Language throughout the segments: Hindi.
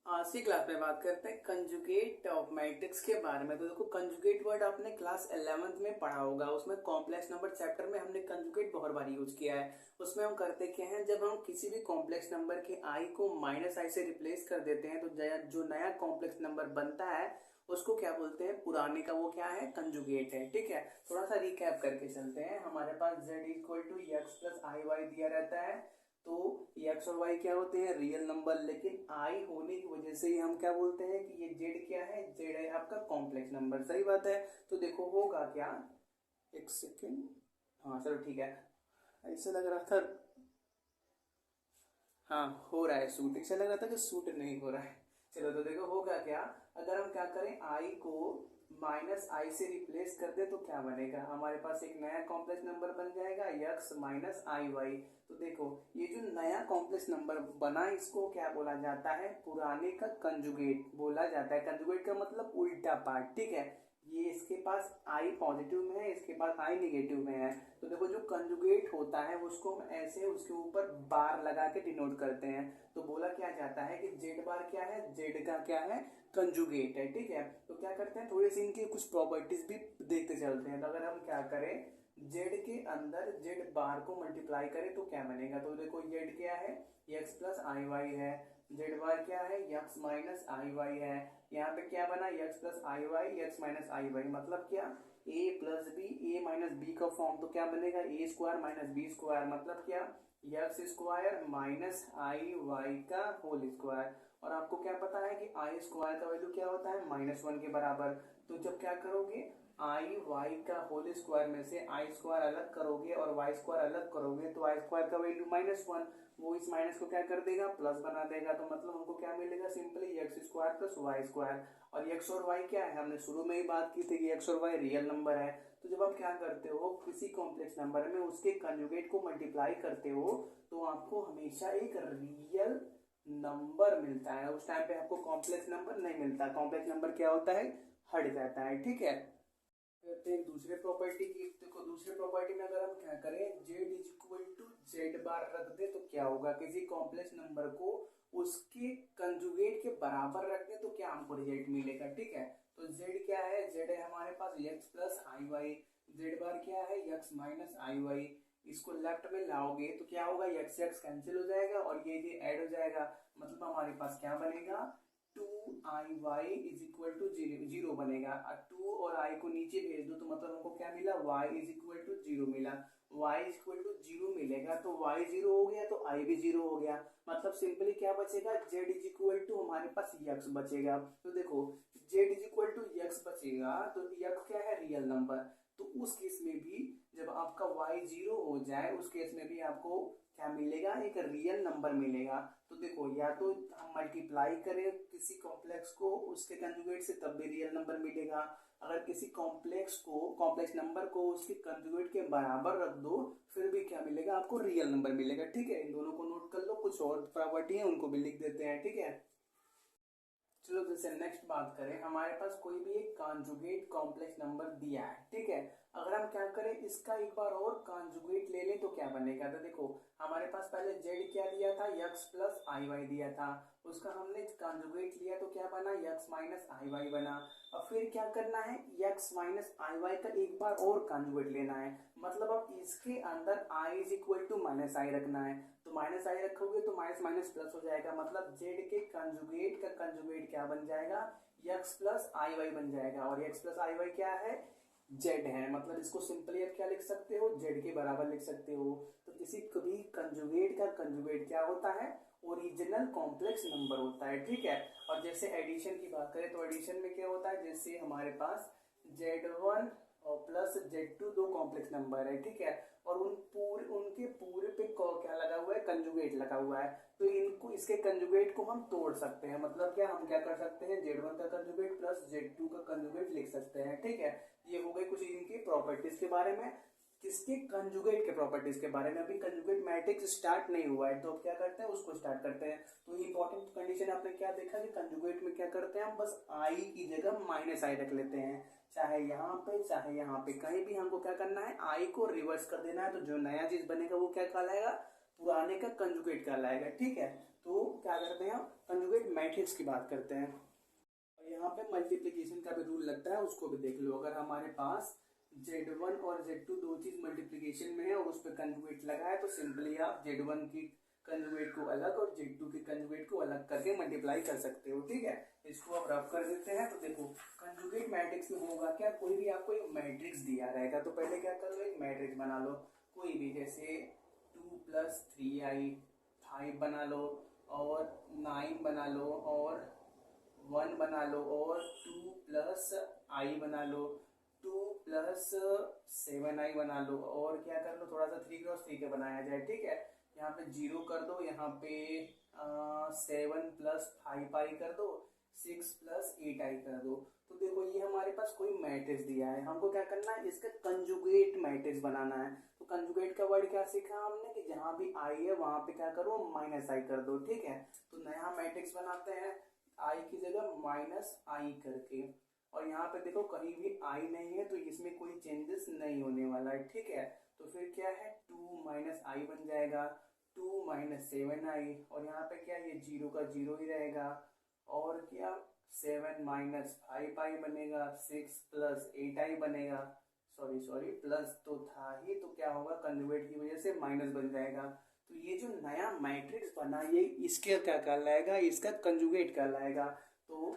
आज की क्लास में बात करते हैं कंजुगेट ऑफ मैट्रिक्स के बारे में। तो देखो, कंजुगेट वर्ड आपने क्लास 11th में पढ़ा होगा। उसमें कॉम्प्लेक्स नंबर चैप्टर में हमने कंजुगेट बहुत बार यूज किया है। उसमें हम करते क्या हैं, जब हम किसी भी कॉम्प्लेक्स नंबर के आई को माइनस आई से रिप्लेस कर देते हैं तो जो नया कॉम्प्लेक्स नंबर बनता है उसको क्या बोलते हैं, पुराने का वो क्या है, कंजुगेट है। ठीक है, थोड़ा सा रिकैप करके चलते हैं। हमारे पास z equal to x plus i y दिया रहता है। तो एक्स और वाई क्या होते हैं, रियल नंबर, लेकिन आई होने की वजह से ही हम क्या बोलते हैं कि ये जेड क्या है, जेड है आपका कॉम्प्लेक्स नंबर। सही बात है। तो देखो होगा क्या, एक सेकेंड, हाँ चलो ठीक है। ऐसा लग रहा था, हाँ हो रहा है सूट, ऐसा लग रहा था कि सूट नहीं हो रहा है। चलो तो देखो होगा क्या, अगर हम क्या करें, आई को माइनस आई से रिप्लेस कर दे तो क्या बनेगा, हमारे पास एक नया कॉम्प्लेक्स नंबर बन जाएगा यक्स माइनस आई वाई। तो देखो ये जो नया कॉम्प्लेक्स नंबर बना इसको क्या बोला जाता है, पुराने का कंजुगेट बोला जाता है। कंजुगेट का मतलब उल्टा पार्ट। ठीक है, ये इसके पास आई पॉजिटिव में है, इसके पास आई निगेटिव में है। तो देखो जो कंजुगेट होता है उसको हम ऐसे उसके ऊपर बार लगा के डिनोट करते हैं। तो बोला क्या जाता है कि जेड बार क्या है, जेड का क्या है, कंजुगेट है। ठीक है, तो क्या करते हैं, थोड़ी सी इनकी कुछ प्रॉपर्टीज भी देखते चलते हैं। तो अगर हम क्या करें, जेड के अंदर जेड बार को मल्टीप्लाई करें तो क्या बनेगा। तो देखो जेड क्या है, एक्स प्लस आई वाई है। जेड बार क्या है, एक्स माइनस आई वाई है। यहाँ पे क्या बना, x plus i Y, x minus I Y, मतलब क्या, ए प्लस बी, ए माइनस बी का फॉर्म। तो क्या बनेगा, ए स्क्वायर माइनस बी स्क्वायर, मतलब क्या, एक्स स्क्वायर माइनस आई वाई का होल स्क्वायर। और आपको क्या पता है कि आई स्क्वायर का वैल्यू क्या होता है, -1 के बराबर। तो जब क्या करोगे, आई वाई का होल स्क्वायर में से आई स्क्वायर अलग करोगे और वाई स्क्वायर अलग करोगे तो आई स्क्वायर का वैल्यू -1, वो इस माइनस को क्या कर देगा, प्लस बना देगा। तो मतलब हमको क्या मिलेगा, simply x square plus y square. और एक्स और वाई क्या है, हमने शुरू में ही बात की थी कि एक्स और वाई रियल नंबर है। तो जब आप क्या करते हो, किसी कॉम्प्लेक्स नंबर में उसके कंजुगेट को मल्टीप्लाई करते हो तो आपको हमेशा एक रियल नंबर मिलता है। उस टाइम पे आपको कॉम्प्लेक्स नंबर नहीं मिलता। कॉम्प्लेक्स नंबर क्या होता है, हट जाता है। ठीक है, करते हैं दूसरे प्रॉपर्टी की। देखो दूसरे प्रॉपर्टी में अगर हम क्या करें, Z is equal to Z bar रख दे तो क्या होगा, किसी कॉम्प्लेक्स नंबर को उसके कंजुगेट के बराबर रख दे तो क्या हमको रिजल्ट मिलेगा। ठीक है, तो जेड क्या है, जेड है हमारे पास x plus i Y. Z बार क्या है, एक्स माइनस आई वाई। इसको लेफ्ट में लाओगे तो क्या होगा, एक्स एक्स कैंसिल हो जाएगा और ये ऐड हो जाएगा। मतलब हमारे पास क्या बनेगा, two i y is equal to zero बनेगा। टू और आई को नीचे भेज दो तो मतलब हमको क्या मिला, y is equal to zero मिला। y is equal to zero मिलेगा तो y जीरो हो गया तो i भी जीरो हो गया। मतलब सिंपली क्या बचेगा, z इज इक्वल टू हमारे पास x बचेगा। तो देखो z is equal to x बचेगा तो x क्या है, रियल नंबर। तो उस केस में भी जब आपका y जीरो हो जाए उस केस में भी आपको क्या मिलेगा, एक रियल नंबर मिलेगा। तो देखो या तो हम मल्टीप्लाई करें किसी कॉम्प्लेक्स को उसके कंजुगेट से तब भी रियल नंबर मिलेगा। अगर किसी कॉम्प्लेक्स नंबर को उसके कंजुगेट के बराबर रख दो फिर भी क्या मिलेगा, आपको रियल नंबर मिलेगा। ठीक है, इन दोनों को नोट कर लो, कुछ और प्रॉपर्टी है उनको भी लिख देते हैं। ठीक है, चलो जैसे नेक्स्ट बात करें, हमारे पास कोई भी एक कॉन्जुगेट कॉम्प्लेक्स नंबर दिया है। ठीक है, अगर हम क्या करें, इसका एक बार और कॉन्जुगेट ले लें तो क्या बनेगा। तो देखो हमारे पास पहले z क्या दिया था, x प्लस आई वाई दिया था। उसका हमने कॉन्जुगेट लिया तो क्या बना, x माइनस आई वाई बना। और फिर क्या करना है, x माइनस आई वाई का एक बार और कॉन्जुगेट लेना है। मतलब अब इसके अंदर i is equal to minus I रखना है। तो माइनस आई रखोगे तो माइनस माइनस प्लस हो जाएगा। मतलब z के कंजुगेट का कंजुगेट क्या बन जाएगा, x प्लस आई वाई बन जाएगा। और x प्लस आई वाई क्या है, z है। मतलब इसको सिंपली आप क्या लिख सकते हो, z के बराबर लिख सकते हो। तो किसी कभी कंजुगेट का कंजुगेट क्या होता है, ओरिजिनल कॉम्प्लेक्स नंबर होता है। ठीक है, और जैसे एडिशन की बात करें तो एडिशन में क्या होता है, जैसे हमारे पास z1 और प्लस z2 दो कॉम्प्लेक्स नंबर है। ठीक है, और उनके पूरे पे क्या लगा हुआ है, कंजुगेट लगा हुआ है। तो इनको इसके कंजुगेट को हम तोड़ सकते हैं। मतलब क्या, हम क्या कर सकते हैं, z1 का कंजुगेट प्लस z2 का कंजुगेट लिख सकते हैं। ठीक है, ये हो गई कुछ इनकी प्रॉपर्टीज के बारे में। किसके, कंजुगेट के प्रॉपर्टीज के बारे में। अभी कंजुगेट मैट्रिक्स स्टार्ट नहीं हुआ है तो अब क्या करते हैं, उसको स्टार्ट करते हैं। तो इंपॉर्टेंट कंडीशन आपने क्या देखा कि कंजुगेट में क्या करते हैं, हम बस आई की जगह माइनस आई रख लेते हैं। चाहे यहाँ पे चाहे यहाँ पे, कहीं भी हमको क्या करना है, आई को रिवर्स कर देना है। तो जो नया चीज बनेगा वो क्या कहलाएगा, पुराने का कंजुगेट कहलाएगा। ठीक है, तो क्या करते हैं, कंजुगेट मैट्रिक्स की बात करते हैं। और यहाँ पे मल्टीप्लिकेशन का भी रूल लगता है, उसको भी देख लो। अगर हमारे पास Z1 और Z2 दो चीज मल्टीप्लिकेशन में है और उस पर कंजुगेट लगा है, तो सिंपली आप Z1 की कंजुगेट को अलग और Z2 की कंजुगेट को अलग करके मल्टीप्लाई कर सकते हो। ठीक है, इसको आप रफ कर देते हैं। तो देखो कंजुगेट मैट्रिक्स में होगा क्या, कोई भी आपको एक मैट्रिक्स दिया रहेगा, तो पहले क्या कर लो, एक मैट्रिक्स बना लो कोई भी, जैसे 2 + 3i 5 बना लो, और 9 बना लो, और 1 बना लो, और 2 + i बना लो, 2 + 7i बना लो, और क्या कर लो, थोड़ा सा 3 × 3 का बनाया जाए। ठीक है, यहाँ पे 0 कर दो, यहाँ पे 7 + 5i कर दो, 6 + 8i कर दो। तो देखो ये हमारे पास कोई मैट्रिक्स दिया है, हमको क्या करना है, इसका कंजुगेट मैट्रिक्स बनाना है। तो कंजुगेट का वर्ड क्या सीखा हमने कि जहाँ भी i है वहां पे क्या करो, -i कर दो। ठीक है, तो नया मैट्रिक्स बनाते हैं i की जगह -i करके, और यहाँ पे देखो कहीं भी i नहीं है, तो इसमें कोई चेंजेस नहीं होने वाला है। ठीक है, तो फिर क्या है, 2 - i बन जाएगा, 2 - 7i, और यहाँ पे क्या, ये 0 का 0 ही रहेगा, और क्या 7 - 5i बनेगा, 6 + 8i बनेगा, सॉरी प्लस तो था ही, तो क्या होगा, कंजुगेट की वजह से माइनस बन जाएगा। तो ये जो नया मैट्रिक्स बना, ये इसके क्या कहलाएगा, इसका कंजुगेट कहलाएगा। तो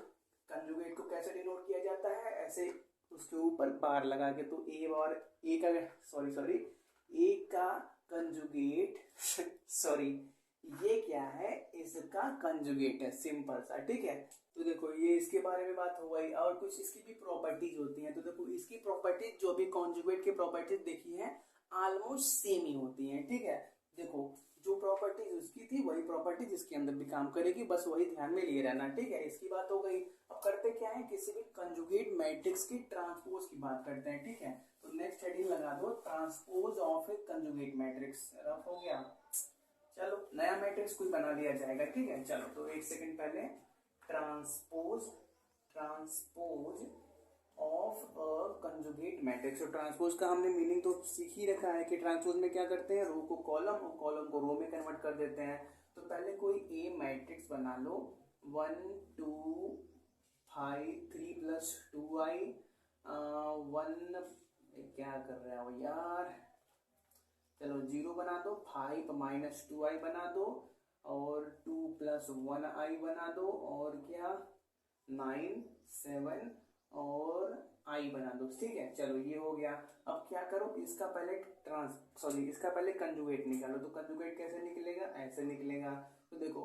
कंजुगेट को कैसे डिनोट किया जाता है, ऐसे उसके ऊपर बार लगा के, तो ए और ए का सॉरी ए का कंजुगेट सॉरी ये क्या है, इसका कंजुगेट है, सिंपल सा। ठीक है, तो देखो ये इसके बारे में बात हो गई, और कुछ इसकी भी प्रॉपर्टीज होती हैं। तो देखो इसकी प्रॉपर्टीज, जो भी कॉन्जुगेट की प्रॉपर्टीज देखी है, ऑलमोस्ट सेम ही होती हैं। ठीक है, देखो जो प्रॉपर्टीज उसकी थी वही प्रॉपर्टीज इसके अंदर भी काम करेगी, बस वही ध्यान में लिए रहना। ठीक है, इसकी बात हो गई। अब करते क्या है, किसी भी कंजुगेट मैट्रिक्स की ट्रांसपोज की बात करते हैं। ठीक है, तो नेक्स्ट हेडिंग लगा दो, transpose of A conjugate matrix. Rough हो गया, चलो नया मैट्रिक्स कोई बना लिया जाएगा। ठीक है, चलो तो एक सेकंड पहले, transpose of a conjugate matrix. और ट्रांसपोज का हमने मीनिंग तो सीख ही रखा है कि ट्रांसपोज में क्या करते हैं, रो को कॉलम और कॉलम को रो में कन्वर्ट कर देते हैं। तो पहले कोई ए मैट्रिक्स बना लो, 1 2 5 3 + 2i 1, क्या कर रहे हो यार, चलो 0 बना दो, 5 - 2i बना दो, और 2 + 1i बना दो, और क्या 9 7 और i बना दो। ठीक है, चलो ये हो गया। अब क्या करो, इसका पहले इसका पहले कंजुगेट निकालो। तो कंजुगेट कैसे निकलेगा, ऐसे निकलेगा। तो देखो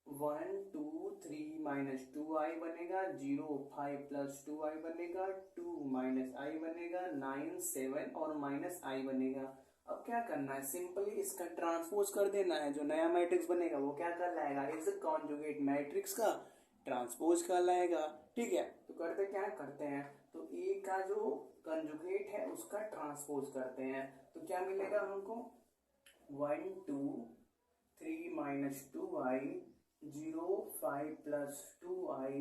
1 2 3 - 2i बनेगा, 0 5 + 2i बनेगा, 2 - i बनेगा, 9 7 और -i बनेगा। अब क्या करना है, सिंपली इसका ट्रांसपोज कर देना है। जो नया मैट्रिक्स बनेगा वो क्या कहलाएगा, इस कॉन्जुगेट मैट्रिक्स का ट्रांसपोज कहलाएगा। ठीक है, तो करते क्या करते हैं, तो ए का जो कंजुगेट है उसका ट्रांसपोज करते हैं। तो क्या मिलेगा हमको, 1 2 3 - 2i, 0 5 + 2i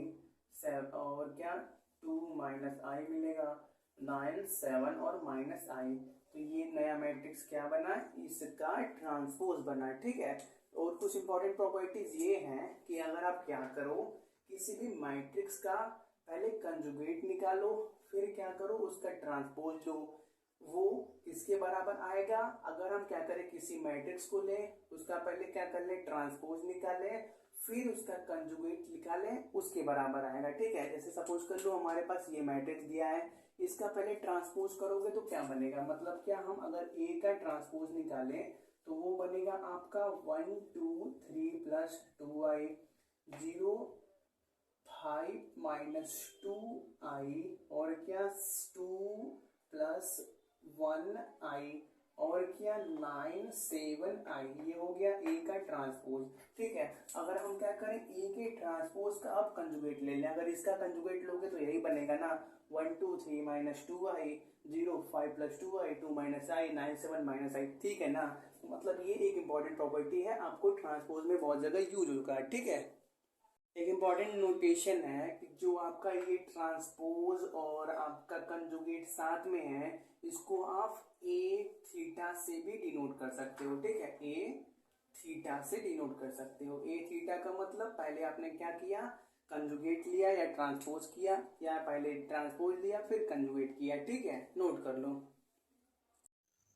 7, और क्या 2 - i मिलेगा, 9 7 और -i। तो ये नया मैट्रिक्स क्या बना, इसका ट्रांसपोज बना। ठीक है, और कुछ इंपॉर्टेंट प्रॉपर्टीज ये हैं कि अगर आप क्या करो, किसी भी मैट्रिक्स का पहले कंजुगेट निकालो, फिर क्या करो उसका ट्रांसपोज लो, वो किसके बराबर आएगा। अगर हम क्या करें, किसी मैट्रिक्स को लें, उसका पहले क्या कर ले, ट्रांसपोज निकालें, फिर उसका कंजुगेट निकालें, उसके बराबर आएगा। ठीक है, जैसे सपोज कर लो हमारे पास ये मैट्रिक्स दिया है, इसका पहले ट्रांसपोज करोगे तो क्या बनेगा, मतलब क्या, हम अगर ए का ट्रांसपोज निकालें तो वो बनेगा आपका 1 2 3 + 2i, 0 5 - 2i, और क्या 2 + 1i, और क्या 9 7i। ये हो गया ए का ट्रांसपोज। ठीक है, अगर हम क्या करें, ए के ट्रांसपोज का अब कंजुगेट ले लें, अगर इसका कंजुगेट लोगे तो यही बनेगा ना, 1 2 3 - 2i, 0 5 + 2i, 2 - i, 9 7 -i। ठीक है ना, मतलब ये एक इंपॉर्टेंट प्रॉपर्टी है, आपको ट्रांसपोज में बहुत जगह यूज होगा। ठीक है, एक इम्पॉर्टेंट नोटेशन है कि जो आपका ये ट्रांसपोज और आपका कंजुगेट साथ में है, इसको आप ए थीटा से भी डिनोट कर सकते हो। ठीक है, ए थीटा से डिनोट कर सकते हो। ए थीटा का मतलब पहले आपने क्या किया, कंजुगेट लिया या ट्रांसपोज किया, या पहले ट्रांसपोज लिया फिर कंजुगेट किया। ठीक है, नोट कर लो।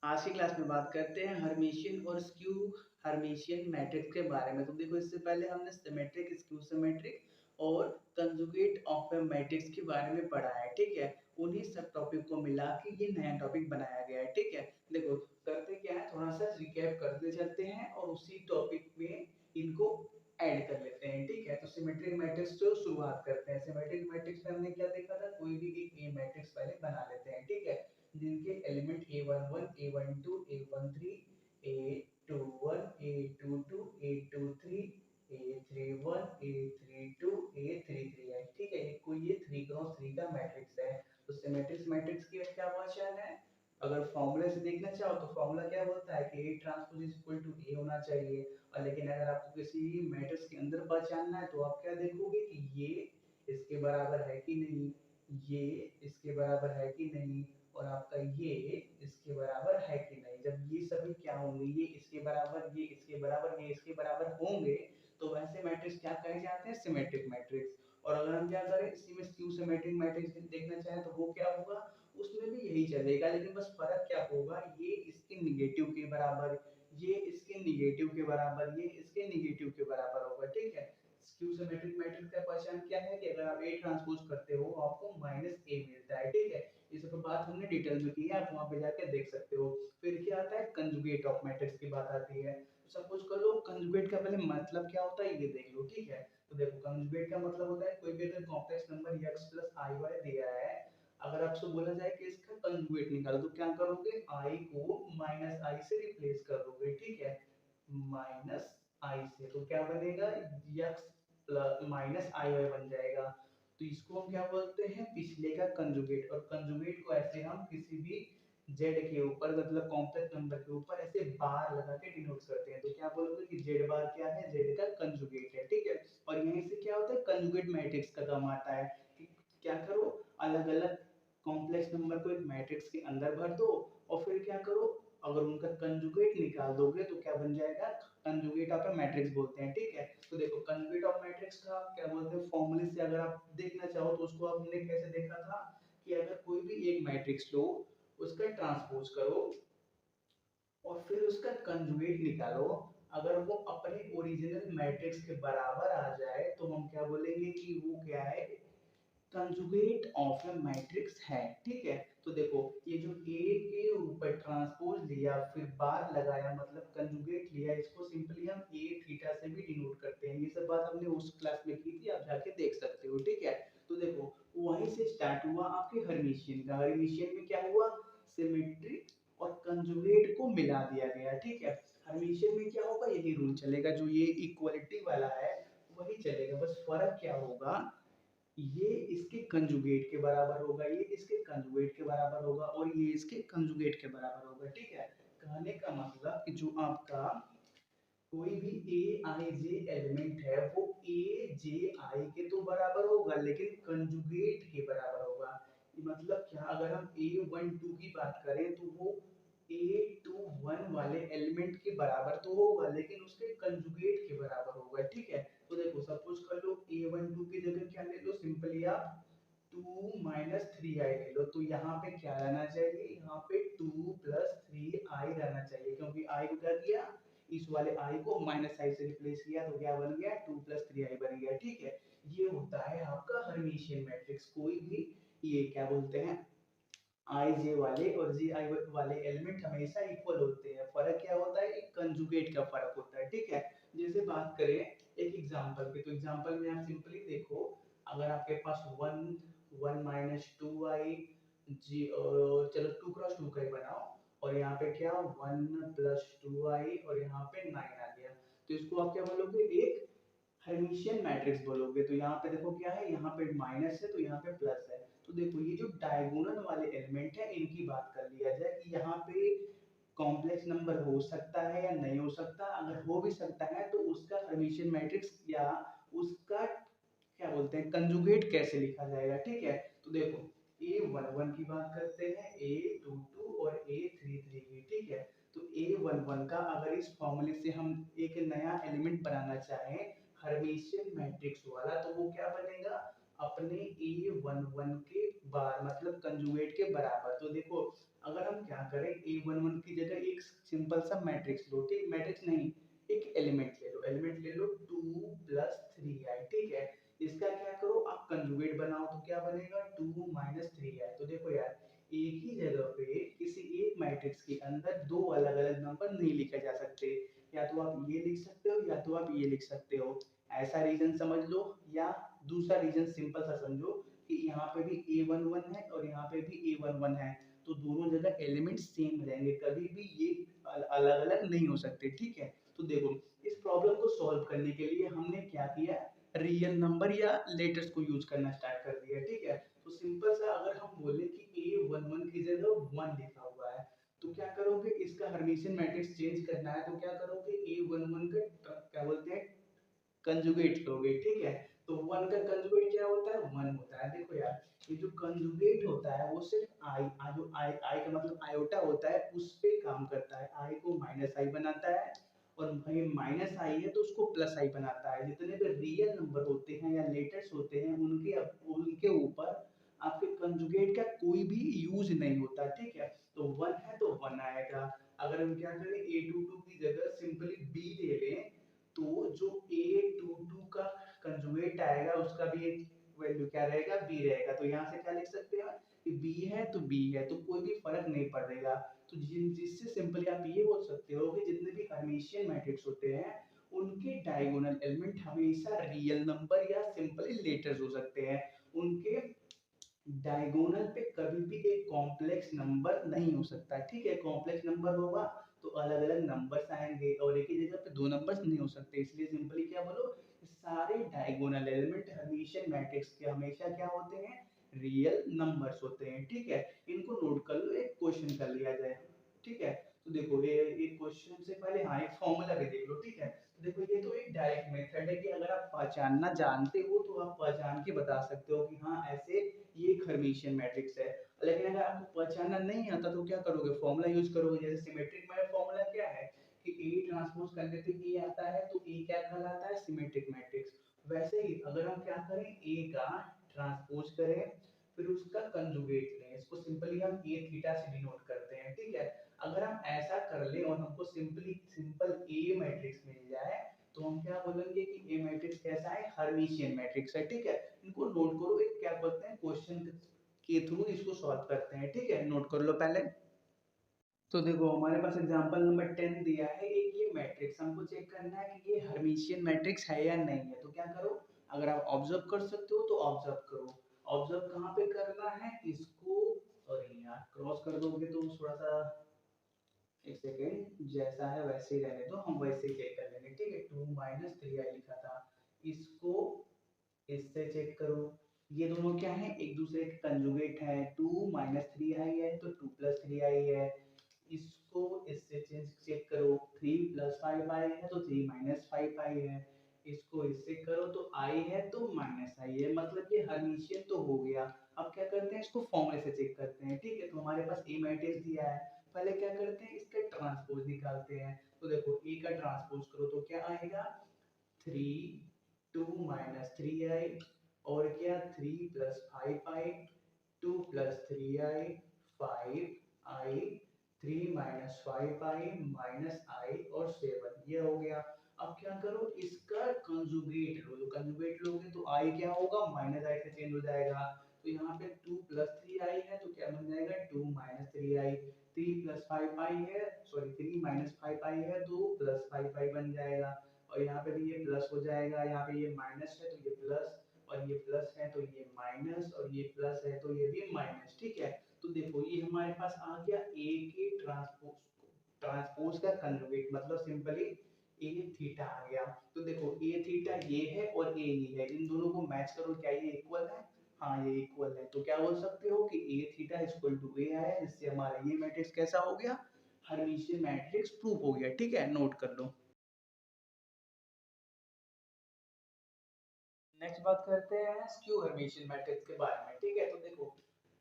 आज की क्लास में बात करते हैं हर्मिशियन और स्क्यू हर्मिशियन मैट्रिक्स के बारे में। तो देखो, इससे पहले हमने सिमेट्रिक, स्क्यू सिमेट्रिक और कंजुगेट ऑफ ए मैट्रिक्स के बारे में पढ़ा है। ठीक है, उन्हीं सब टॉपिक को मिला के ये नया टॉपिक बनाया गया है। ठीक है, देखो करते क्या है, थोड़ा सा रिकैप करते चलते हैं और उसी टॉपिक में इनको ऐड कर लेते हैं। ठीक है, तो सिमेट्रिक मैट्रिक्स से शुरुआत करते हैं। सिमेट्रिक मैट्रिक्स में हमने क्या देखा था, कोई भी एक ए मैट्रिक्स पहले बना लेते हैं। ठीक है, जिनके element a11, a12, a13, a21, a22, a23, a31, a32, a33 है। ठीक है, कोई ये 3x3 का मैट्रिक्स है। तो सिमेट्रिक मैट्रिक्स की क्या पहचान है, अगर फॉर्मूले से देखना चाहो तो फॉर्मूला क्या होता है कि A transpose is equal to A होना चाहिए। और लेकिन अगर आपको किसी मैट्रिक्स के अंदर पहचानना है तो आप क्या देखोगे कि ये इसके बराबर है कि नहीं, ये इसके बराबर है कि नहीं, और आपका ये इसके बराबर है कि नहीं। जब ये सभी क्या होंगे, ये इसके बराबर, ये इसके बराबर, ये इसके बराबर होंगे, तो वैसे मैट्रिक्स क्या कहे जाते हैं, सिमेट्रिक मैट्रिक्स। और अगर हम क्या करें, इसी में स्क्यू सिमेट्रिक मैट्रिक्स देखना चाहें तो वो क्या होगा, उसमें भी यही चलेगा, लेकिन बस फर्क क्या होगा, ये इसके निगेटिव के बराबर, ये इसके निगेटिव के बराबर, ये इसके निगेटिव के बराबर होगा। ठीक है, स्क्यू सिमेट्रिक मैट्रिक्स का पहचान क्या है कि अगर आप ए ट्रांसपोज करते हो आपको माइनस ए मिलता है। ठीक है, ये सब बात हमने डिटेल में की है, आप वहां पे जाके देख सकते हो। फिर क्या आता है, कंजुगेट ऑफ मैट्रिक्स की बात आती है। तो सपोज कर लो, कंजुगेट का पहले मतलब क्या होता है ये देख लो। ठीक है, तो देखो कंजुगेट का मतलब होता है कोई भी अगर complex number x plus i y दिया है, अगर आपसे बोला जाए कि इसका कंजुगेट निकालो तो क्या करोगे, i को माइनस आई से रिप्लेस कर दोगे। ठीक है, माइनस आई से, तो क्या बनेगा, x प्लस माइनस आई वाई बन जाएगा। तो इसको हम क्या बोलते हैं, पिछले का कंजुगेट। और कंजुगेट को ऐसे हम किसी भी z के ऊपर, मतलब कॉम्प्लेक्स नंबर के ऊपर ऐसे बार लगा के डिनोट करते हैं। तो क्या बोलोगे कि z बार क्या है, z का कंजुगेट है। ठीक है, और यहीं से क्या होता है, कंजुगेट मैट्रिक्स का काम आता है कि क्या करो, अलग अलग कॉम्प्लेक्स नंबर को एक मैट्रिक्स के अंदर भर दो, और फिर क्या करो, अगर उनका कंजुगेट निकाल दोगे तो क्या बन जाएगा, कंजुगेट ऑफ मैट्रिक्स बोलते हैं। ठीक है, तो देखो कंजुगेट ऑफ मैट्रिक्स का क्या बोलते हैं, फॉर्मूले से अगर आप देखना चाहो तो उसको आपने कैसे देखा था कि अगर कोई भी एक मैट्रिक्स लो, उसका ट्रांसपोज करो और फिर उसका कंजुगेट निकालो, अगर वो अपने ओरिजिनल मैट्रिक्स के बराबर आ जाए तो हम क्या बोलेंगे कि वो क्या है, कंजुगेट ऑफ ए मैट्रिक्स है। ठीक है, तो देखो ये जो ए के ऊपर ट्रांसपोज लिया फिर बार लगाया, मतलब कंजुगेट लिया, इसको सिंपली हम ए थीटा से भी डिनोट करते हैं। ये सब बात हमने उस क्लास में की थी, आप जाके देख सकते हो। ठीक है, तो देखो वहीं से स्टार्ट हुआ आपके हर्मिशियन का। हर्मिशियन में क्या हुआ, सिमेट्री और कंजुगेट को मिला दिया गया। ठीक है, हर्मिशियन में क्या होगा, यही रूल चलेगा, जो ये इक्वलिटी वाला है वही चलेगा, बस फर्क क्या होगा, ये इसके कंजुगेट के बराबर होगा, ये इसके कंजुगेट के बराबर होगा, और ये इसके कंजुगेट के बराबर होगा। ठीक है, कहने का मतलब कि जो आपका कोई भी ए आई जे एलिमेंट है वो ए जे आई के तो बराबर होगा, लेकिन कंजुगेट के बराबर होगा। मतलब क्या, अगर हम A12 की बात करें तो वो A21 वाले एलिमेंट के बराबर तो होगा, लेकिन उसके कंजुगेट के बराबर होगा। ठीक है, तो देखो सपोज कर लो A12 की जगह क्या ले लो, सिंपली आप 2 माइनस थ्री आई ले लो। तो यहाँ पे क्या रहना चाहिए, यहाँ पे 2 प्लस थ्री आई रहना चाहिए, क्योंकि आई को क्या किया, इस वाले आई को माइनस आई से रिप्लेस किया, तो क्या बन गया, 2 प्लस थ्री आई बन गया। ठीक है, ये होता है आपका हर्मिशियन मैट्रिक्स। कोई भी ये क्या बोलते हैं, आई जे वाले और जी आई वाले एलिमेंट हमेशा इक्वल होते हैं। फर्क क्या होता है, एक कंजुगेट का फर्क होता है। ठीक है, जैसे बात करें एक एग्जांपल की, तो एग्जांपल में आप सिंपली देखो, अगर आपके पास वन, वन माइनस टू आई जी, और चलो टू क्रॉस टू का ही बनाओ, और यहाँ पे क्या, वन प्लस टू आई, और यहाँ पे नाइन आ गया, तो इसको आप क्या बोलोगे, एक हर्मिशियन मैट्रिक्स बोलोगे। तो यहाँ पे देखो क्या है, यहाँ पे माइनस है तो यहाँ पे प्लस है। तो देखो ये जो डायगोनल वाले एलिमेंट है इनकी बात कर लिया जाए कि यहाँ पे कॉम्प्लेक्स नंबर हो सकता है या नहीं हो सकता, अगर हो भी सकता है तो उसका हर्मिशियन मैट्रिक्स या उसका क्या बोलते हैं कंजुगेट कैसे लिखा जाएगा, ठीक है। तो देखो A11 की बात करते हैं, A22 और A33 की, ठीक है। तो A11 का अगर इस फॉर्मूले से हम एक नया एलिमेंट बनाना चाहें हर्मिशियन मैट्रिक्स वाला, तो वो क्या बनेगा अपने A11 के बार मतलब कंजुगेट के बराबर। तो देखो अगर हम क्या करें A11 की जगह एक सिंपल सा मैट्रिक्स लो, ठीक, मैट्रिक्स नहीं एक एलिमेंट ले लो, एलिमेंट ले लो 2 प्लस 3i, ठीक है। इसका क्या करो आप कंजुगेट बनाओ तो क्या बनेगा 2 माइनस 3i। तो देखो यार एक ही जगह पे किसी एक मैट्रिक्स के अंदर दो अलग अलग नंबर नहीं लिखे जा सकते, या तो आप ये लिख सकते हो या तो आप ये लिख सकते हो, ऐसा रीजन समझ लो। या दूसरा रीजन सिंपल सा समझो कि यहाँ पे भी A11 है और यहाँ पे भी A11 है, तो दोनों जगह एलिमेंट सेम रहेंगे, कभी भी ये अलग अलग नहीं हो सकते, ठीक है। तो देखो इस प्रॉब्लम को सॉल्व करने के लिए हमने क्या किया रियल नंबर या लेटर्स को यूज करना स्टार्ट कर दिया, ठीक है। तो सिंपल सा अगर हम बोले कि A11 की जगह 1 लिखा हुआ है, तो क्या करोगे इसका हर्मिशियन मैट्रिक्स चेंज करना है, तो क्या करोगे A11 का क्या बोलते हैं कंजुगेट करोगे, ठीक है। तो 1 का कंजुगेट क्या होता है 1 होता है। देखो यार ये जो कंजुगेट होता है वो सिर्फ आई का मतलब आयोटा होता है उस पे काम करता है, आई को माइनस आई बनाता है, और भाई माइनस आई है तो उसको प्लस आई बनाता है। जितने भी रियल नंबर होते हैं या लेटर्स होते हैं उनके ऊपर आपके कंजुगेट का कोई भी यूज नहीं होता, ठीक है। तो 1 है तो 1 आएगा। अगर हम क्या करें A22 की जगह सिंपली B ले लें, तो जो A22 का कंजुगेट आएगा उसका भी एक वैल्यू क्या रहेगा B रहेगा। तो यहाँ से क्या लिख सकते हैं कि B है तो B है, तो कोई भी फर्क नहीं पड़ेगा। तो जिससे सिंपली आप ये बोल सकते हो कि जितने भी हर्मिशियन मैट्रिक्स होते हैं उनके डायगोनल एलिमेंट हमेशा रियल नंबर या सिंपली लेटर्स हो सकते हैं, उनके डायगोनल पे कभी भी एक कॉम्प्लेक्स नंबर नहीं हो सकता, ठीक है। कॉम्प्लेक्स नंबर होगा तो अलग अलग नंबर्स आएंगे और एक ही जगह पे दो नंबर्स नहीं हो सकते, इसलिए सिंपली क्या बोलो सारे डायगोनल एलिमेंट हर्मिशियन मैट्रिक्स के हमेशा क्या होते हैं रियल नंबर्स होते हैं, ठीक है। इनको नोट कर लो एक क्वेश्चन कर लिया जाए, ठीक है। तो देखो ये एक क्वेश्चन से पहले हाँ एक फॉर्मूला भी देख लो, ठीक है। तो देखो ये तो एक डायरेक्ट मेथड है कि अगर आप पहचानना जानते हो तो आप पहचान के बता सकते हो कि हाँ ऐसे ये एक हर्मिशियन मैट्रिक्स है। लेकिन अगर आपको पहचानना नहीं आता तो क्या करोगे फॉर्मूला यूज करोगे। जैसे सिमेट्रिक में फॉर्मूला क्या है कि ए ट्रांसपोज करने पे ए आता है तो ए क्या कहलाता है सिमेट्रिक मैट्रिक्स। वैसे ही अगर हम क्या करें ए का ट्रांसपोज करें फिर उसका कंजुगेट लें, इसको सिंपली हम ए थीटा से डिनोट करते हैं, ठीक है। अगर हम ऐसा कर लें और हमको सिंपल ए मैट्रिक्स मिल जाए तो हम क्या बोलेंगे कि ए मैट्रिक्स कैसा है हर्मिशियन मैट्रिक्स है, ठीक है। इनको नोट करो एक क्या बोलते हैं क्वेश्चन के थ्रू इसको सॉल्व करते हैं, ठीक है। नोट कर लो पहले। तो देखो हमारे पास एग्जांपल नंबर 10 दिया है एक ये मैट्रिक्स, हमको चेक करना है कि ये हर्मिशियन मैट्रिक्स है या नहीं है। तो क्या करो अगर आप ऑब्जर्व कर सकते हो तो ऑब्जर्व करो। ऑब्जर्व कहाँ पे करना है इसको, सॉरी यार क्रॉस कर दोगे तो थोड़ा सा एक सेकेंड जैसा है वैसे ही रहने दो, हम वैसे ही चेक कर लेंगे, ठीक है। 2 माइनस 3i लिखा था, इसको इससे चेक करो। ये दोनों क्या है एक दूसरे के कंजुगेट है, 2 माइनस 3i है तो 2 प्लस 3i है। इसको इससे चेक करो 3 प्लस 5i है तो 3 माइनस 5i है। इसको इससे करो तो i है तो माइनस i है, मतलब ये हर्मिशियन तो हो गया। अब क्या करते हैं इसको फॉर्मूले से चेक करते हैं, ठीक है। तो हमारे पास ए मैट्रिक्स दिया है, पहले क्या करते हैं इसका ट्रांसपोज निकालते हैं। तो देखो ए का ट्रांसपोज करो तो क्या आएगा 3 2 माइनस 3i और क्या 3 plus 5i 2 plus 3i 5i 3 minus 5i minus i और 7 ये हो गया। अब क्या करो इसका कंजुगेट लो, तो कंजुगेट लोगे तो i क्या होगा माइनस i से चेंज हो जाएगा। तो यहाँ पे 2 प्लस 3i है तो क्या बन जाएगा 2 माइनस 3i, 3 प्लस 5i है सॉरी 3 माइनस 5i है तो प्लस 5i बन जाएगा। और यहाँ पे भी ये प्लस हो जाएगा, यहाँ पे ये माइनस है तो ये प्लस, और ये प्लस है तो ये माइनस, और ये प्लस है तो ये भी माइनस, ठीक है। तो देखो ये हमारे पास आ गया ए के ट्रांसपोज ट्रांसपोज का कंजुगेट मतलब सिंपली ए थीटा आ गया। तो देखो ए थीटा ये है और ए ये है, इन दोनों को मैच करो क्या ये इक्वल है, हाँ ये इक्वल है। तो क्या बोल सकते हो कि ए थीटा इक्वल टू ए आया, जिससे हमारा ये मैट्रिक्स कैसा हो गया हर्मिशियन मैट्रिक्स प्रूफ हो गया, ठीक है। नोट कर लो। नेक्स्ट बात करते हैं स्क्यू हर्मिशियन मैट्रिक्स के बारे में। ठीक है, तो देखो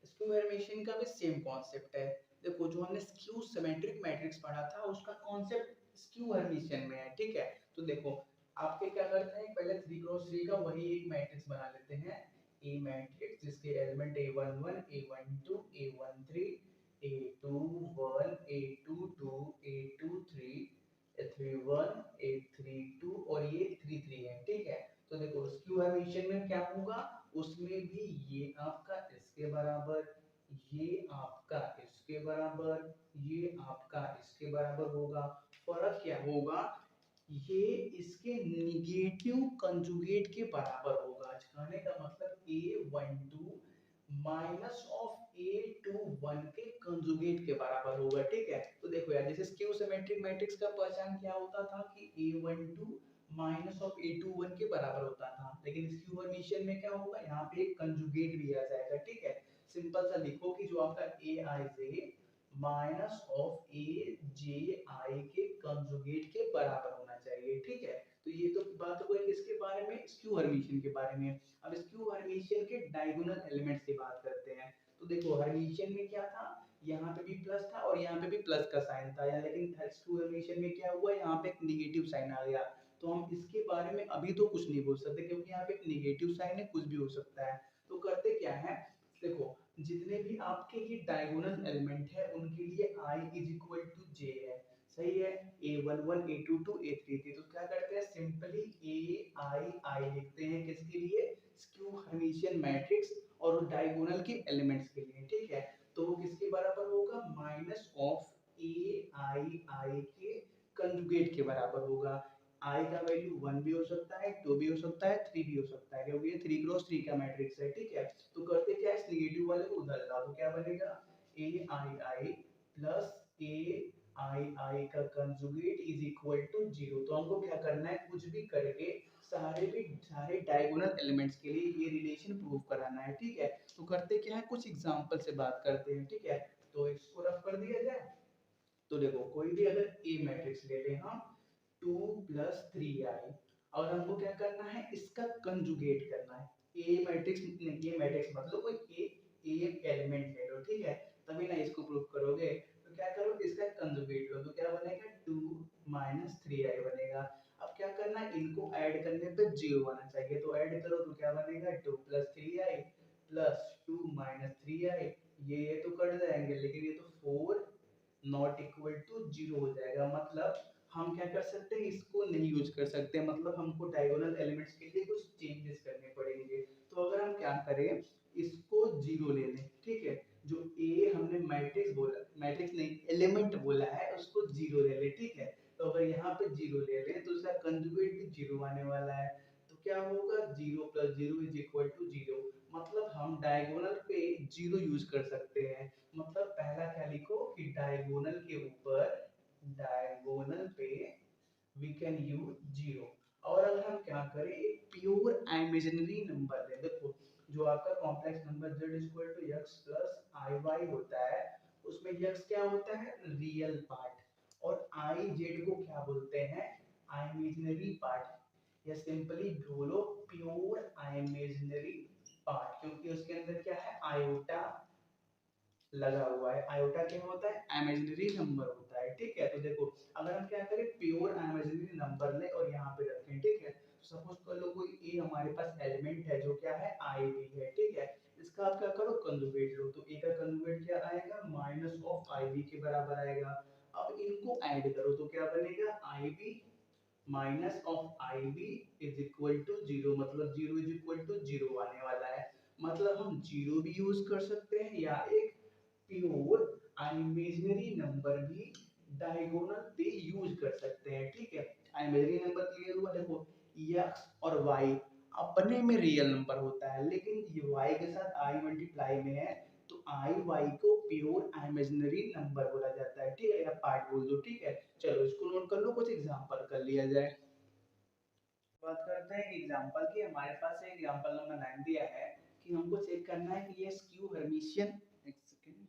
स्क्यू हर्मिशियन का भी सेम कॉन्सेप्ट है। देखो जो हमने स्क्यू सिमेट्रिक मैट्रिक्स पढ़ा था उसका कॉन्सेप्ट स्क्यू हर्मिशियन में है। ठीक है, तो देखो आपके क्या करते हैं, पहले 3x3 का वही एक मैट्रिक्स बना लेते हैं, ए मैट्रिक्स जिसके element a11 a12 a13 a21 a22 a23 a31 a32 और ये 33 है। ठीक है, तो देखो स्क्यू हर्मिशियन में क्या होगा, उसमें भी ये आपका इसके बराबर, ये आपका इसके बराबर, ये आपका इसके बराबर होगा। फर्क क्या होगा, ये इसके निगेटिव कंजुगेट के बराबर होगा। कहने का मतलब a12 माइनस ऑफ a21 के कंजुगेट के बराबर होगा। ठीक है, तो देखो यार जैसे स्क्यू सिमेट्रिक मैट्रिक्स का पहचान क्या होता था कि a12 माइनस ऑफ a21 के बराबर होता था, लेकिन स्क्यू हर्मिशियन में क्या होगा, यहाँ पे एक कंजुगेट भी आ जाएगा। ठीक है, सिंपल सा लिखो कि जो आपका aij माइनस ऑफ ai के कंजुगेट के बराबर होना चाहिए। ठीक है, तो ये तो बात हो गई किसके बारे में, स्क्यू हर्मिशियन के बारे में। अब स्क्यू हर्मिशियन के डायगोनल एलिमेंट्स की बात करते हैं। तो देखो हर्मिशियन में क्या था, यहाँ पे भी प्लस था और यहाँ पे भी प्लस का साइन था, या लेकिन स्क्यू हर्मिशियन में क्या हुआ, यहाँ पे एक नेगेटिव साइन आ गया। तो हम इसके बारे में अभी तो कुछ नहीं बोल सकते क्योंकि यहाँ पे एक नेगेटिव साइन है, कुछ भी हो सकता है। तो करते क्या है, देखो जितने भी आपके ये डायगोनल एलिमेंट है उनके लिए i is equal to j है। सही है, a11 a22 a33, तो क्या करते हैं सिंपली ai लिखते हैं किसके लिए, स्क्यू हर्मिशियन मैट्रिक्स और डायगोनल के एलिमेंट्स के लिए। ठीक है, तो वो किसके बराबर होगा, माइनस ऑफ ai के कंजुगेट के बराबर होगा। i का वैल्यू 1 भी हो सकता है, 2 भी हो सकता है, 3 भी हो सकता है, क्योंकि ये 3x3 का मैट्रिक्स है। ठीक है, तो करते क्या है, इस नेगेटिव वाले को उधर लाओ तो क्या बनेगा, ai प्लस ai का कंजुगेट इज इक्वल टू 0। तो हमको क्या करना है, कुछ भी करके सारे डायगोनल एलिमेंट्स के लिए ये रिलेशन प्रूव कराना है। ठीक है, तो करते क्या है, कुछ एग्जांपल से बात करते हैं। ठीक है, तो इसको रफ कर दिया जाए। तो देखो कोई भी अगर ए मैट्रिक्स ले लें हम, 2 प्लस 3i, और हमको क्या करना है, इसका कंजुगेट करना है। ए मैट्रिक्स, ये मैट्रिक्स मतलब कोई एक एलिमेंट ले लो। ठीक है, तभी ना इसको प्रूव करोगे। तो क्या करो, इसका कंजुगेट लो तो क्या बनेगा, 2 माइनस 3i बनेगा। अब क्या करना है, इनको ऐड करने पे 0 आना चाहिए, तो ऐड करो तो क्या बनेगा, 2 plus 3i plus 2 minus 3i, ये तो कट जाएंगे, लेकिन ये तो 4 नॉट इक्वल टू 0 हो जाएगा। मतलब हम क्या कर सकते हैं, इसको नहीं यूज कर सकते, मतलब हमको डायगोनल एलिमेंट्स के लिए कुछ चेंजेस करने पड़ेंगे। तो अगर हम क्या करें, इसको 0 ले लें। ठीक है, जो ए हमने मैट्रिक्स बोला, मैट्रिक्स नहीं एलिमेंट बोला है, उसको 0 ले लें। ठीक है, तो अगर यहाँ पे 0 ले लें तो उसका कंजुगेट भी 0 आने वाला है। तो क्या होगा, 0 प्लस 0 इज इक्वल टू 0, मतलब हम डायगोनल पे 0 यूज कर सकते हैं। मतलब पहला क्या लिखो कि डायगोनल के ऊपर, डायगोनल पे वी कैन यूज 0। और अगर हम क्या करें, एक प्योर इमेजिनरी नंबर ले, देखो जो आपका complex number z equal to x plus i y होता है, उसमें x क्या होता है, रियल पार्ट, और i z को क्या बोलते हैं, इमेजिनरी पार्ट, या सिंपली बोलो प्योर इमेजिनरी पार्ट, क्योंकि उसके अंदर क्या है, आयोटा लगा हुआ है। आयोटा क्या होता है, इमेजिनरी नंबर होता है। ठीक है, तो देखो अगर हम क्या करें, प्योर इमेजिनरी नंबर ले और यहाँ पे रखें। ठीक है, सपोज कर लो कोई ए हमारे पास एलिमेंट है जो क्या है, आई बी है। ठीक है, इसका आप क्या करो, कंजुगेट लो, तो ए का कंजुगेट क्या आएगा, माइनस ऑफ आई बी के बराबर आएगा। अब इनको ऐड करो तो क्या बनेगा, I B minus of I B is equal to 0, मतलब 0 इज इक्वल टू 0 आने वाला है। मतलब हम 0 भी यूज कर सकते हैं या एक प्योर इमेजिनरी नंबर भी डायगोनल पे यूज कर सकते हैं। ठीक है, इमेजिनरी नंबर क्लियर हुआ। देखो x और y अपने में रियल नंबर होता है, लेकिन ये y के साथ i मल्टीप्लाई में है, तो i y को प्योर इमेजिनरी नंबर बोला जाता है। ठीक है, या पार्ट बोल दो। ठीक है, चलो इसको नोट कर लो, कुछ एग्जांपल कर लिया जाए। बात करते हैं एग्जांपल की। हमारे पास एग्जांपल नंबर 9 दिया है कि हमको चेक करना है कि ये स्क्यू हर्मिशियन, एक सेकंड,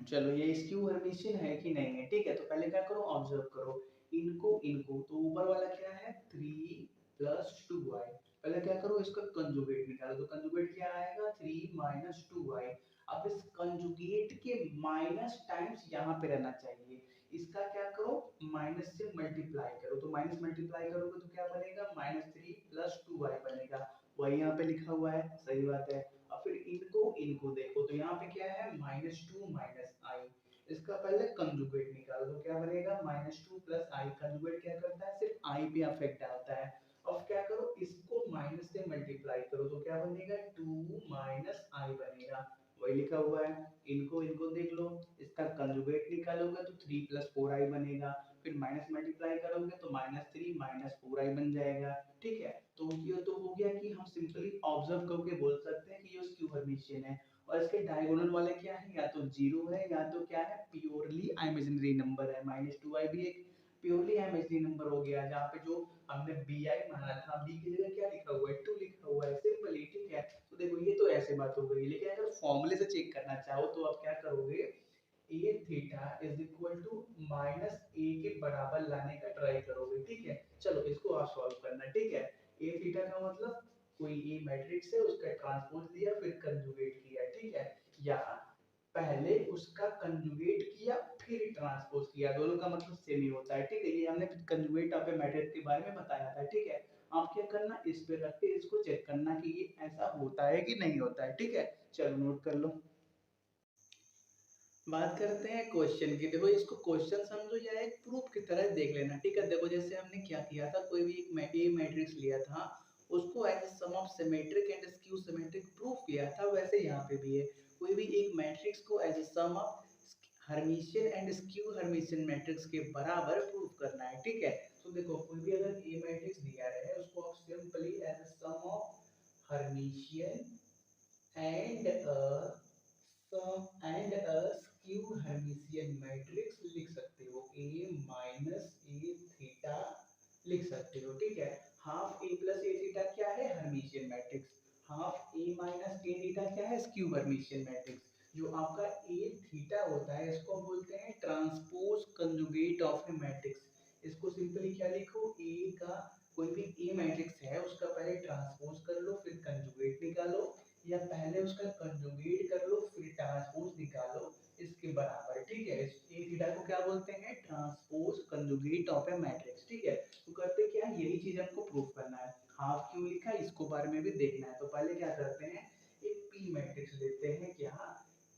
चलो ये स्क्यू हर्मिशियन है कि नहीं है। ठीक है, तो पहले क्या करो, ऑब्जर्व करो इनको इनको, तो ऊपर वाला क्या है, 3 प्लस 2y। पहले क्या करो, इसका कंजुगेट निकालो, तो कंजुगेट क्या आएगा 3 माइनस 2y। अब इस कंजुगेट के माइनस टाइम्स यहाँ पे रहना चाहिए, इसका क्या करो माइनस से मल्टीप्लाई करो, तो माइनस मल्टीप्लाई करोगे तो क्या बनेगा -3 प्लस 2y बनेगा, वही यहाँ पे लिखा हुआ है, सही बात है। अब फिर इनको इनको देखो, तो यहाँ पे क्या है -2 माइनस आई, इसका पहले कंजुगेट निकालो, तो क्या बनेगा -2 प्लस आई। कंजुगेट क्या करता है, सिर्फ आई पे अफेक्ट डालता है। अब क्या करो, इसको माइनस से मल्टीप्लाई करो, तो क्या बनेगा 2 माइनस आई बनेगा, वही लिखा हुआ है। इनको इनको देख लो, इसका कंजुगेट निकालोगे तो 3 प्लस 4i बनेगा, फिर माइनस मल्टीप्लाई करोगे तो -3 माइनस 4i बन जाएगा। ठीक है, तो ये तो हो गया कि हम सिंपली ऑब्जर्व करके बोल सकते हैं कि ये स्क्यू हर्मिशियन है। और इसके डायगोनल वाले क्या है, या तो जीरो है या तो क्या है प्योरली इमेजिनरी नंबर है। -2i भी एक प्योरली इमेजिनरी नंबर हो गया, जहाँ पे जो हमने bi माना था, b की जगह क्या लिखा हुआ है 2 लिखा हुआ है, सिंपली। ठीक है, तो देखो ये तो ऐसे बात हो गई, लेकिन अगर फॉर्मूले से चेक करना चाहो तो आप क्या करोगे, A theta is equal to minus A के बराबर लाने का ट्राई करोगे। ठीक है, चलो इसको आप सॉल्व करना। ठीक है, ए थीटा का मतलब कोई ए मैट्रिक्स है, उसका ट्रांसपोज लिया फिर कंजुगेट किया। ठीक है, या पहले उसका कंजुगेट किया फिर ट्रांसपोज किया, दोनों का मतलब सेम ही होता है। ठीक है, ये हमने कंजुगेट ऑफ ए मैट्रिक्स के बारे में बताया था। ठीक है, आप क्या करना, इस पे रख के इसको चेक करना कि ये ऐसा होता है कि नहीं होता है। ठीक है, चलो नोट कर लो। बात करते हैं क्वेश्चन की। देखो इसको क्वेश्चन समझो या एक प्रूफ की तरह देख लेना। ठीक है, देखो जैसे हमने क्या किया था, कोई भी एक ए मैट्रिक्स लिया था, उसको as sum of symmetric and skew symmetric proof किया था, वैसे यहाँ पे भी है, कोई भी एक मैट्रिक्स को as sum of Hermitian and skew Hermitian matrix के बराबर प्रूफ करना है। ठीक है, तो देखो कोई भी अगर ए मैट्रिक्स दिया है, उसको आप simply as sum of Hermitian and skew Hermitian matrix लिख सकते हो, a माइनस ए थीटा लिख सकते हो। ठीक है, half A plus A theta क्या है, Hermitian matrix, half A minus A theta क्या है, स्क्यू हर्मिशियन मैट्रिक्स। जो आपका ए थीटा होता है, इसको हम बोलते हैं transpose conjugate of A matrix. इसको सिंपली क्या लिखो, ए का कोई भी ए मैट्रिक्स है, उसका पहले ट्रांसपोज कर लो फिर कंजुगेट निकालो, या पहले उसका कंजुगेट कर लो फिर ट्रांसपोज निकालो, इसके बराबर। ठीक है, ए थीटा को क्या बोलते हैं, transpose conjugate of A matrix. ठीक है, तो करते क्या है, यही चीज हमको प्रूफ करना है। हाफ क्यों लिखा है, इसको बारे में भी देखना है। तो पहले क्या करते हैं, एक पी मैट्रिक्स लेते हैं, क्या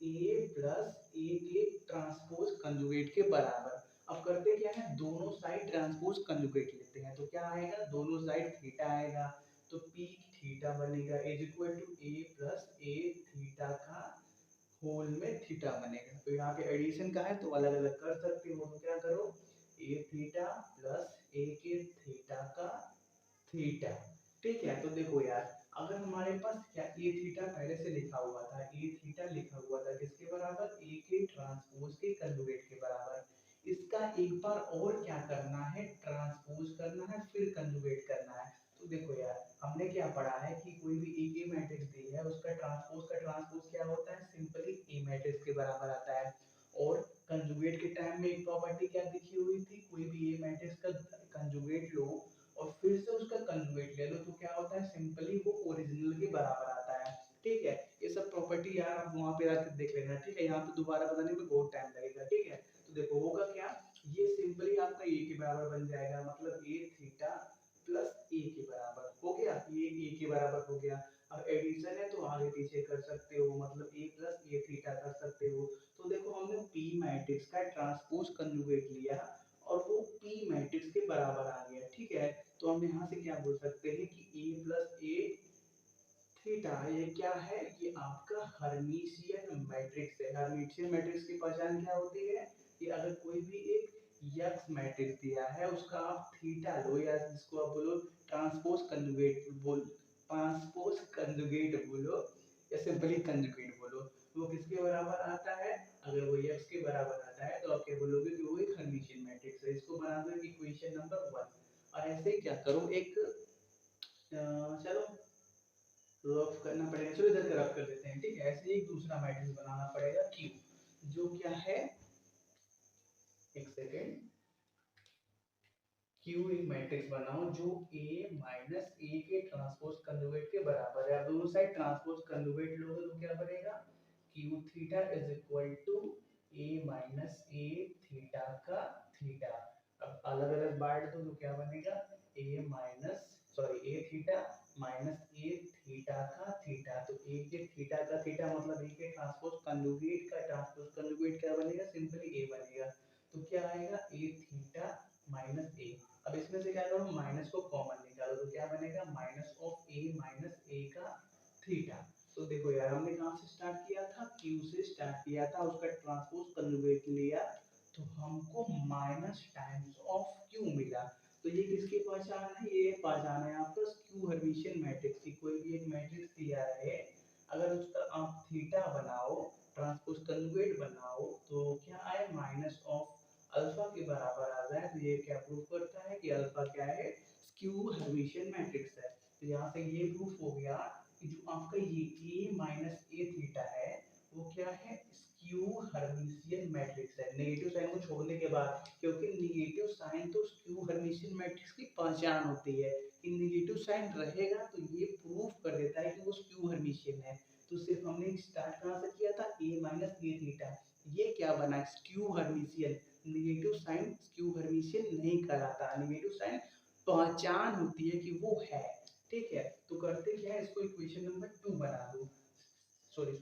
ए प्लस ए के ट्रांसपोज कंजुगेट के बराबर। अब करते क्या है, दोनों साइड ट्रांसपोज कंजुगेट लेते हैं, तो क्या आएगा, दोनों साइड थीटा आएगा, तो पी थीटा बनेगा is equal to A plus A theta का होल में थीटा बनेगा। तो यहाँ पे एडिशन का है तो अलग अलग कर सकते हो, तो क्या करो, ए थीटा प्लस ए के थीटा का थीटा। ठीक है, तो देखो यार, अगर हमारे पास क्या ए थीटा पहले से लिखा हुआ था, ए थीटा लिखा हुआ था किसके बराबर, ए के ट्रांसपोज के कंजुगेट के बराबर। इसका एक बार और क्या करना है, ट्रांसपोज करना है फिर कंजुगेट करना है। तो देखो यार, हमने क्या पढ़ा है कि कोई भी एक ए मैट्रिक्स दी है, उसका ट्रांसपोज क्या होता है, सिंपली ए मैट्रिक्स के बराबर आता है। और कंजुगेट के टाइम में एक प्रॉपर्टी क्या दिखी हुई थी, कोई भी ए मैट्रिक्स का कंजुगेट लो और फिर से उसका कंजुगेट ले लो, तो क्या होता है, सिंपली वो ओरिजिनल के बराबर आता है। ठीक है, ये सब प्रॉपर्टी यार आप वहां पे आके देख लेना। ठीक है, यहाँ पे दोबारा बताने में बहुत टाइम लगेगा। ठीक है, तो देखो होगा क्या, ये सिंपली आपका ए के बराबर बन जाएगा, मतलब ए थीटा प्लस ए के बराबर हो गया, ये ए के बराबर हो गया। अब एडिशन है तो आगे पीछे कर सकते हो, मतलब ए प्लस ए थीटा कर सकते हो। तो देखो हमने पी मैट्रिक्स का ट्रांसपोज कंजुगेट लिया और वो पी मैट्रिक्स के बराबर आ गया। ठीक है, तो हम यहाँ से क्या बोल सकते हैं कि ए प्लस ए थीटा ये क्या है, ये आपका हर्मिशियन मैट्रिक्स है। हर्मिशियन मैट्रिक्स की पहचान क्या होती है, कि अगर कोई भी एक यक्स मैट्रिक्स दिया है, उसका आप थीटा लो, या जिसको आप बोलो ट्रांसपोज कंजुगेट बोलो, या सिंपली कंजुगेट बोलो, वो किसके बराबर आता है, अगर वो यक्स के बराबर आता है तो आप क्या बोलोगे कि वो एक हर्मिशियन मैट्रिक्स है। इसको बना दो इक्वेशन नंबर 1। और ऐसे ही क्या करो, एक चलो रफ करना पड़ेगा, चलो इधर का रफ कर देते हैं। ठीक है, ऐसे एक दूसरा मैट्रिक्स बनाना पड़ेगा क्यू, जो क्या है, एक सेकेंड, क्यू एक मैट्रिक्स बनाओ जो ए माइनस ए के ट्रांसपोज कंजुगेट के बराबर है। अब दोनों साइड ट्रांसपोज कंजुगेट लोगे तो क्या बनेगा, Q theta is equal to A minus A theta का थीटा। अब अलग अलग बांट दो तो क्या बनेगा, A theta minus A theta का थीटा। तो ए के थीटा का थीटा मतलब ए के ट्रांसपोज कंजुगेट का ट्रांसपोज कंजुगेट क्या बनेगा, सिंपली ए बनेगा। तो क्या आएगा, ए थीटा माइनस ए। अब इसमें से क्या करो, माइनस को कॉमन निकालो तो क्या बनेगा, माइनस ऑफ ए माइनस ए का थीटा। तो देखो यार हमने कहाँ से स्टार्ट किया था, क्यू से स्टार्ट किया था, उसका ट्रांसपोज कंजुगेट लिया तो हमको माइनस टाइम्स ऑफ क्यू मिला। तो ये किसकी पहचान है, ये पहचान है आपका क्यू हर्मिशियन मैट्रिक्स की। कोई भी एक मैट्रिक्स दिया है, अगर उसका आप थीटा बनाओ, ट्रांसपोज कंजुगेट बनाओ तो क्या आए, माइनस ऑफ अल्फा के बराबर आ जाए। तो ये क्या प्रूव करता है कि अल्फा क्या है, स्क्यू हर्मिशियन मैट्रिक्स है। तो यहाँ से ये प्रूफ हो गया कि जो आपका ये ए माइनस ए थीटा है वो क्या है, स्क्यू हर्मिशियन मैट्रिक्स है। नेगेटिव साइन को छोड़ने के बाद, क्योंकि नेगेटिव साइन तो स्क्यू हर्मिशियन मैट्रिक्स की पहचान होती है कि नेगेटिव साइन रहेगा तो ये प्रूफ कर देता है कि वो स्क्यू हर्मिशियन है। तो सिर्फ हमने स्टार्ट कहाँ से किया था, ए माइनस ए थीटा, ये क्या बना, skew Hermitian. Negative sign skew Hermitian नहीं कहलाता, नेगेटिव साइन पहचान होती है कि वो है। ठीक है, तो करते क्या है, इसको इक्वेशन नंबर 2 बना दो। सॉरी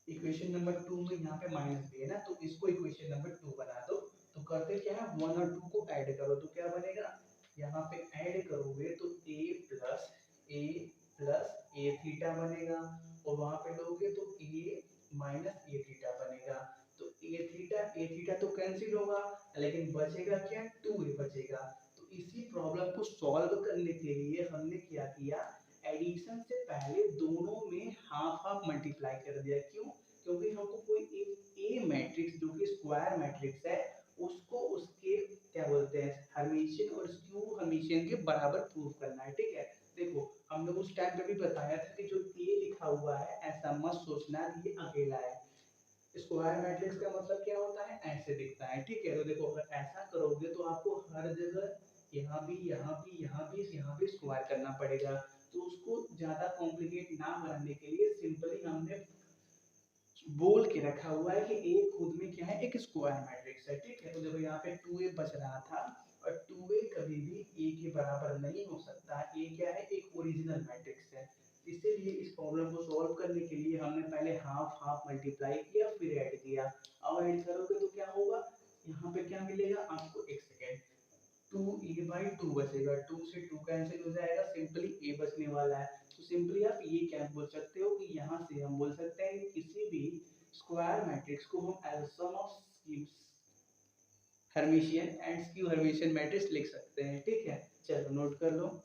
इक्वेशन नंबर 2 में यहाँ पे माइनस भी है ना, तो इसको इक्वेशन नंबर 2 बना दो। तो करते क्या है, 1 और 2 को ऐड करो तो क्या बनेगा, यहाँ पे ऐड करोगे तो ए थीटा बनेगा, और वहां पे लोगे तो ए माइनस ए थीटा बनेगा। तो ए थीटा तो कैंसिल होगा, लेकिन बचेगा क्या, 2a बचेगा। तो इसी प्रॉब्लम को सॉल्व करने के लिए हमने क्या किया, एडिशन से पहले दोनों में हाफ हाफ मल्टीप्लाई कर दिया। क्यों, क्योंकि हमको कोई एक ए मैट्रिक्स जो कि स्क्वायर मैट्रिक्स है उसको उसके क्या बोलते हैं, हर्मिशियन और स्क्यू हर्मिशियन के बराबर प्रूव करना है। ठीक है, देखो हमने उस टाइम पे भी बताया था कि जो ए लिखा हुआ है ऐसा मत सोचना ये अकेला है। स्क्वायर मैट्रिक्स का मतलब क्या होता है, ऐसे दिखता है। ठीक है, तो देखो अगर ऐसा करोगे तो आपको हर जगह यहाँ भी स्क्वायर करना पड़ेगा। तो उसको ज्यादा कॉम्प्लिकेट ना बनाने के लिए सिंपली हमने बोल के रखा हुआ है कि ए खुद में क्या है, एक स्क्वायर मैट्रिक्स है। ठीक है, तो देखो यहाँ पे 2a बच रहा था, और 2a कभी भी a के बराबर नहीं हो सकता। a क्या है, एक ओरिजिनल मैट्रिक्स है। इसीलिए इस प्रॉब्लम को सॉल्व करने के लिए हमने पहले हाफ हाफ मल्टीप्लाई किया फिर ऐड किया। अब ऐड करोगे तो क्या होगा, यहाँ पे क्या मिलेगा आपको, एक सेकेंड, 2a/2 बचेगा, 2 से 2 कैंसिल हो जाएगा, सिंपली a बचने वाला है। तो सिंपली आप ये क्या बोल सकते हो कि यहाँ से हम बोल सकते हैं कि किसी भी स्क्वायर मैट्रिक्स को हम as sum of Hermitian and skew Hermitian matrix लिख सकते हैं। ठीक है, चलो नोट कर लो।